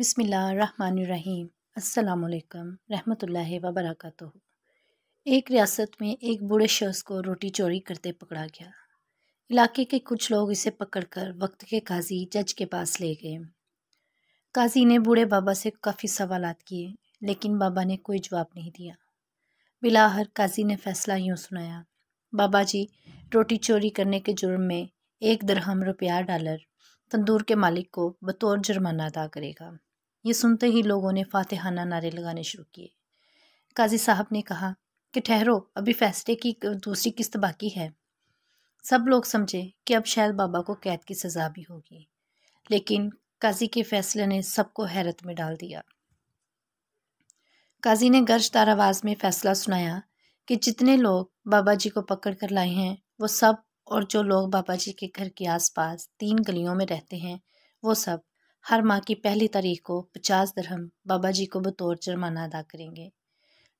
बिस्मिल्लाहिर्रहमानिर्रहीम। अस्सलाम वालेकुम रहमतुल्लाहि व बरकातुहू। एक रियासत में एक बूढ़े शख्स को रोटी चोरी करते पकड़ा गया। इलाके के कुछ लोग इसे पकड़कर वक्त के काजी जज के पास ले गए। काजी ने बूढ़े बाबा से काफ़ी सवालात किए, लेकिन बाबा ने कोई जवाब नहीं दिया। बिलाहर काजी ने फैसला यूँ सुनाया, बाबा जी रोटी चोरी करने के जुर्म में 1 दिरहम रुपया $, तंदूर के मालिक को बतौर जुर्माना अदा करेगा। ये सुनते ही लोगों ने फातिहाना नारे लगाने शुरू किए। काजी साहब ने कहा कि ठहरो, अभी फैसले की दूसरी किस्त बाकी है। सब लोग समझे कि अब शायद बाबा को कैद की सज़ा भी होगी, लेकिन काजी के फैसले ने सबको हैरत में डाल दिया। काजी ने गर्जदार आवाज़ में फैसला सुनाया कि जितने लोग बाबा जी को पकड़ कर लाए हैं वो सब, और जो लोग बाबा जी के घर के आसपास 3 गलियों में रहते हैं वो सब हर माह की पहली तारीख को 50 दिरहम बाबा जी को बतौर जुर्माना अदा करेंगे।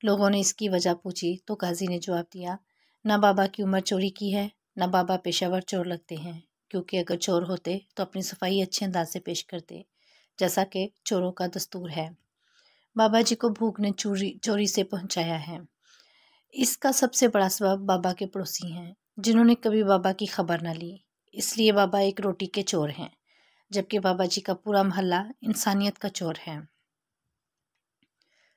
लोगों ने इसकी वजह पूछी तो काजी ने जवाब दिया, ना बाबा की उम्र चोरी की है, ना बाबा पेशावर चोर लगते हैं, क्योंकि अगर चोर होते तो अपनी सफाई अच्छे अंदाज से पेश करते, जैसा कि चोरों का दस्तूर है। बाबा जी को भूख ने चोरी से पहुंचाया है। इसका सबसे बड़ा सबब बाबा के पड़ोसी हैं, जिन्होंने कभी बाबा की खबर न ली, इसलिए बाबा एक रोटी के चोर हैं, जबकि बाबा जी का पूरा मोहल्ला इंसानियत का चोर है।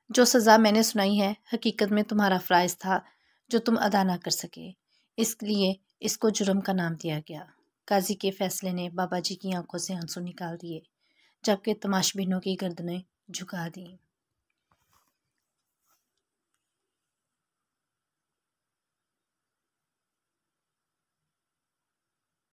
जो सज़ा मैंने सुनाई है हकीकत में तुम्हारा फ़राइज़ था जो तुम अदा ना कर सके, इसलिए इसको जुर्म का नाम दिया गया। काजी के फैसले ने बाबा जी की आंखों से आंसू निकाल दिए, जबकि तमाशबीनों की गर्दनें झुका दी।